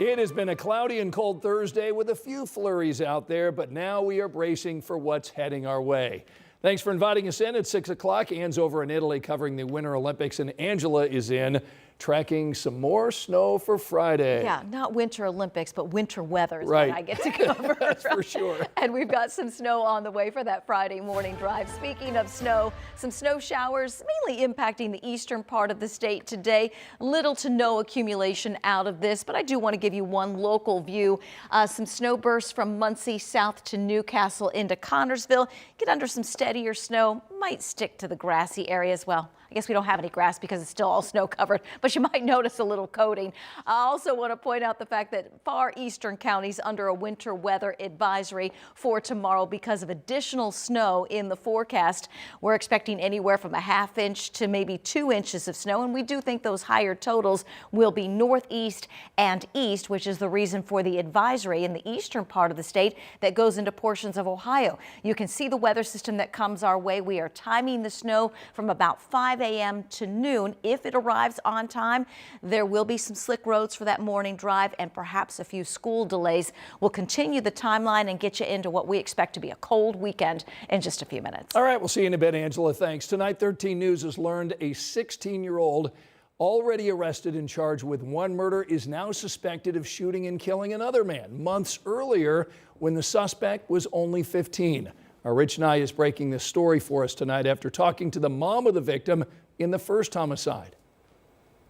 It has been a cloudy and cold Thursday with a few flurries out there, but now we are bracing for what's heading our way. Thanks for inviting us in at 6 o'clock. Anne's over in Italy covering the Winter Olympics, and Angela is in tracking some more snow for Friday. Yeah, not Winter Olympics, but winter weather is right. what I get to cover. That's for sure. And we've got some snow on the way for that Friday morning drive. Speaking of snow, some snow showers mainly impacting the eastern part of the state today. Little to no accumulation out of this, but I do want to give you one local view. Some snow bursts from Muncie south to Newcastle into Connorsville. Get under some steadier snow, might stick to the grassy areas. Well, I guess we don't have any grass because it's still all snow covered, but you might notice a little coating. I also want to point out the fact that far eastern counties under a winter weather advisory for tomorrow because of additional snow in the forecast. We're expecting anywhere from a ½ inch to maybe 2 inches of snow, and we do think those higher totals will be northeast and east, which is the reason for the advisory in the eastern part of the state that goes into portions of Ohio. You can see the weather system that comes our way. We are timing the snow from about 5 a.m. to noon. If it arrives on time, there will be some slick roads for that morning drive and perhaps a few school delays. We'll continue the timeline and get you into what we expect to be a cold weekend in just a few minutes. All right, we'll see you in a bit, Angela. Thanks. Tonight, 13 News has learned a 16-year-old already arrested and charged with one murder is now suspected of shooting and killing another man months earlier when the suspect was only 15. Our Rich Nye is breaking this story for us tonight after talking to the mom of the victim in the first homicide.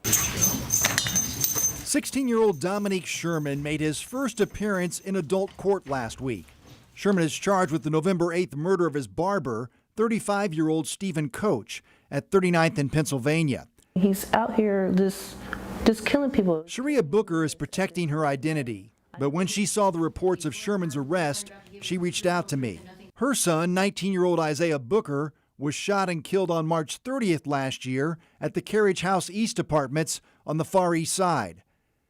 16-year-old Dominique Sherman made his first appearance in adult court last week. Sherman is charged with the November 8th murder of his barber, 35-year-old Stephen Coach, at 39th in Pennsylvania. He's out here just killing people. Sharia Booker is protecting her identity, but when she saw the reports of Sherman's arrest, she reached out to me. Her son, 19-year-old Isaiah Booker, was shot and killed on March 30th last year at the Carriage House East Apartments on the Far East Side.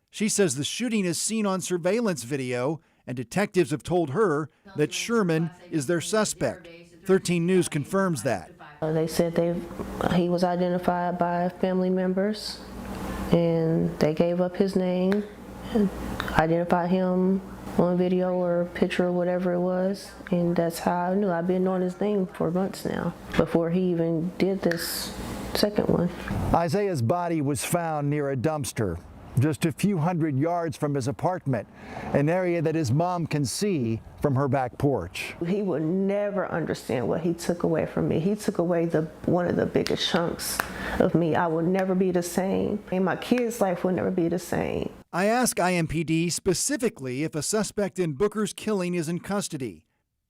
She says the shooting is seen on surveillance video, and detectives have told her that Sherman is their suspect. 13 News confirms that. They said he was identified by family members, and they gave up his name and identified him on video or picture or whatever it was, and that's how I knew. I've been knowing his name for months now, before he even did this second one. Isaiah's body was found near a dumpster, just a few hundred yards from his apartment, an area that his mom can see from her back porch. He would never understand what he took away from me. He took away one of the biggest chunks of me. I will never be the same, and my kids' life will never be the same. I ask IMPD specifically if a suspect in Booker's killing is in custody.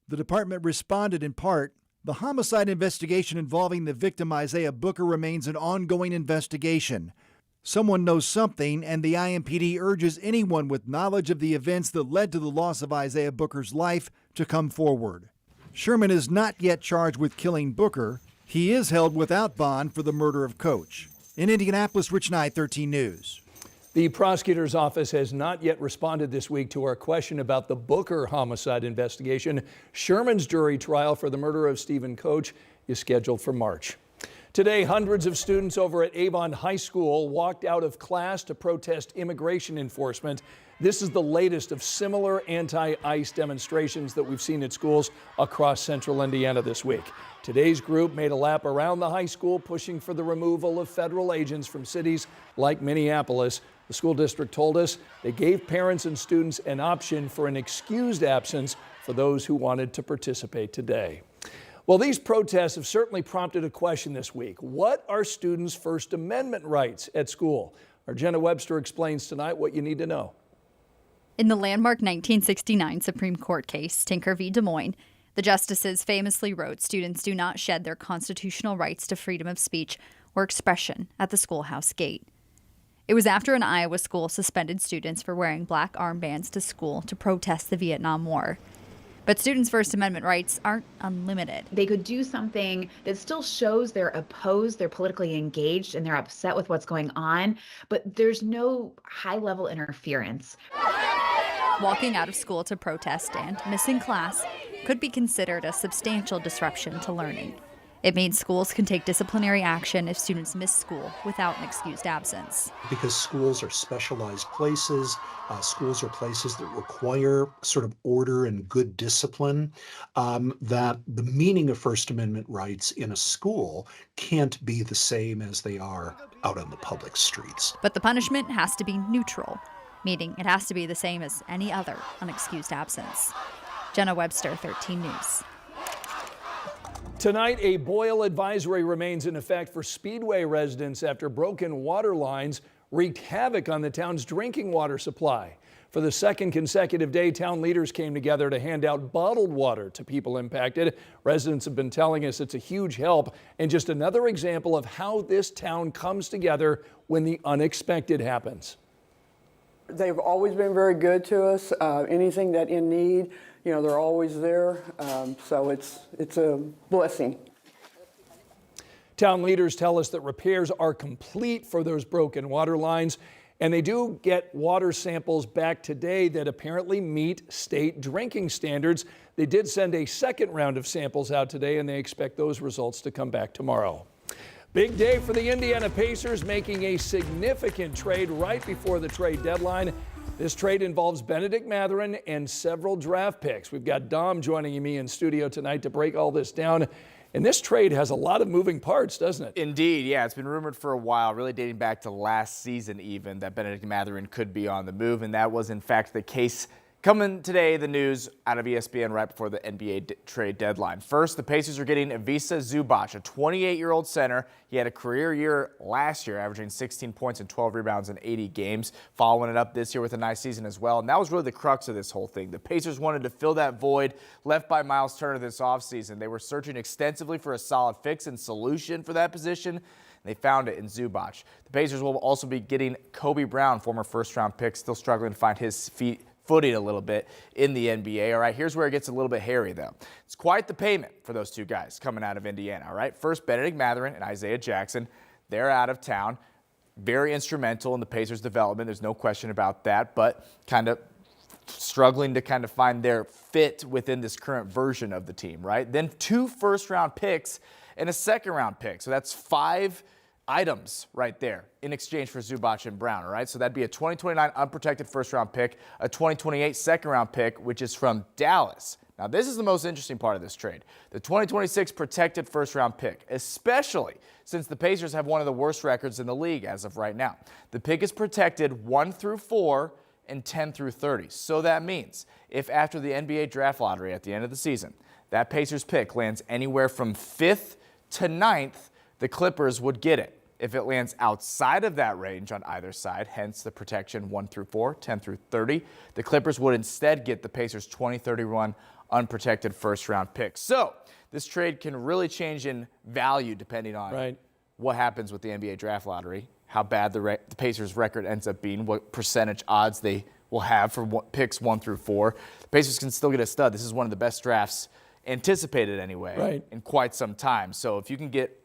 The department responded in part, the homicide investigation involving the victim Isaiah Booker remains an ongoing investigation. Someone knows something, and the IMPD urges anyone with knowledge of the events that led to the loss of Isaiah Booker's life to come forward. Sherman is not yet charged with killing Booker. He is held without bond for the murder of Coach. In Indianapolis, Rich Nye, 13 News. The prosecutor's office has not yet responded this week to our question about the Booker homicide investigation. Sherman's jury trial for the murder of Stephen Coach is scheduled for March. Today, hundreds of students over at Avon High School walked out of class to protest immigration enforcement. This is the latest of similar anti-ICE demonstrations that we've seen at schools across central Indiana this week. Today's group made a lap around the high school, pushing for the removal of federal agents from cities like Minneapolis. The school district told us they gave parents and students an option for an excused absence for those who wanted to participate today. Well, these protests have certainly prompted a question this week. What are students' First Amendment rights at school? Our Jenna Webster explains tonight what you need to know. In the landmark 1969 Supreme Court case, Tinker v. Des Moines, the justices famously wrote students do not shed their constitutional rights to freedom of speech or expression at the schoolhouse gate. It was after an Iowa school suspended students for wearing black armbands to school to protest the Vietnam War. But students' First Amendment rights aren't unlimited. They could do something that still shows they're opposed, they're politically engaged, and they're upset with what's going on, but there's no high-level interference. Walking out of school to protest and missing class could be considered a substantial disruption to learning. It means schools can take disciplinary action if students miss school without an excused absence. Because schools are specialized places, schools are places that require sort of order and good discipline, that the meaning of First Amendment rights in a school can't be the same as they are out on the public streets. But the punishment has to be neutral, meaning it has to be the same as any other unexcused absence. Jenna Webster, 13 News. Tonight, a boil advisory remains in effect for Speedway residents after broken water lines wreaked havoc on the town's drinking water supply. For the second consecutive day, town leaders came together to hand out bottled water to people impacted. Residents have been telling us it's a huge help and just another example of how this town comes together when the unexpected happens. They've always been very good to us. Anything that in need, you know, they're always there. So it's a blessing. Town leaders tell us that repairs are complete for those broken water lines, and they do get water samples back today that apparently meet state drinking standards. They did send a second round of samples out today, and they expect those results to come back tomorrow. Big day for the Indiana Pacers, making a significant trade right before the trade deadline. This trade involves Benedict Mathurin and several draft picks. We've got Dom joining me in studio tonight to break all this down. And this trade has a lot of moving parts, doesn't it? Indeed, yeah. It's been rumored for a while, really dating back to last season even, that Benedict Mathurin could be on the move, and that was in fact the case. Coming today, the news out of ESPN right before the NBA trade deadline. First, the Pacers are getting Ivica Zubac, a 28-year-old center. He had a career year last year, averaging 16 points and 12 rebounds in 80 games, following it up this year with a nice season as well. And that was really the crux of this whole thing. The Pacers wanted to fill that void left by Miles Turner this offseason. They were searching extensively for a solid fix and solution for that position. They found it in Zubac. The Pacers will also be getting Kobe Brown, former first-round pick, still struggling to find his footing a little bit in the NBA. All right, here's where it gets a little bit hairy, though. It's quite the payment for those two guys coming out of Indiana. All right, first, Benedict Mathurin and Isaiah Jackson. They're out of town. Very instrumental in the Pacers' development. There's no question about that, but kind of struggling to kind of find their fit within this current version of the team, right? Then 2 first-round picks and a second-round pick. So that's 5 items right there in exchange for Zubac and Brown, all right? So that'd be a 2029 unprotected first-round pick, a 2028 second-round pick, which is from Dallas. Now, this is the most interesting part of this trade. The 2026 protected first-round pick, especially since the Pacers have one of the worst records in the league as of right now. The pick is protected 1 through 4 and 10 through 30. So that means if after the NBA draft lottery at the end of the season, that Pacers pick lands anywhere from 5th to 9th, the Clippers would get it. If it lands outside of that range on either side, hence the protection 1 through 4, 10 through 30, the Clippers would instead get the Pacers' 2031 unprotected first-round pick. So this trade can really change in value depending on what happens with the NBA draft lottery, how bad the Pacers' record ends up being, what percentage odds they will have for picks 1 through 4. The Pacers can still get a stud. This is one of the best drafts, anticipated anyway, in quite some time. So if you can get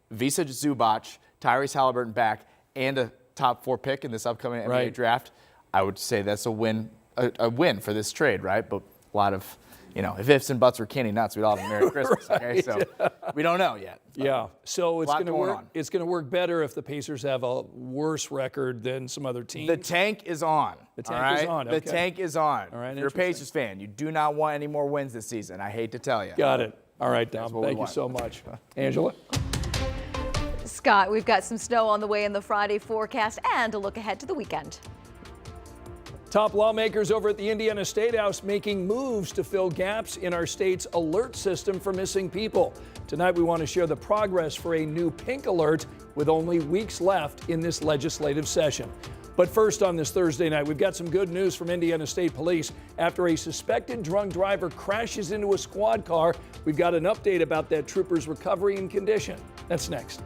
Ivica Zubac, Tyrese Halliburton back, and a top 4 pick in this upcoming NBA draft, I would say that's a win for this trade, right? But a lot of, if ifs and buts were candy nuts, we'd all have a Merry Christmas. Okay, so we don't know yet. Yeah, so it's going to work. It's going to work better if the Pacers have a worse record than some other teams. The tank is on. The tank is on. Okay. The tank is on. All right, if you're a Pacers fan, you do not want any more wins this season. I hate to tell you. Got it. All right, Dom. Thank you so much, Angela. Scott, we've got some snow on the way in the Friday forecast and a look ahead to the weekend. Top lawmakers over at the Indiana State House making moves to fill gaps in our state's alert system for missing people. Tonight, we want to share the progress for a new pink alert with only weeks left in this legislative session. But first, on this Thursday night, we've got some good news from Indiana State Police. After a suspected drunk driver crashes into a squad car, we've got an update about that trooper's recovery and condition. That's next.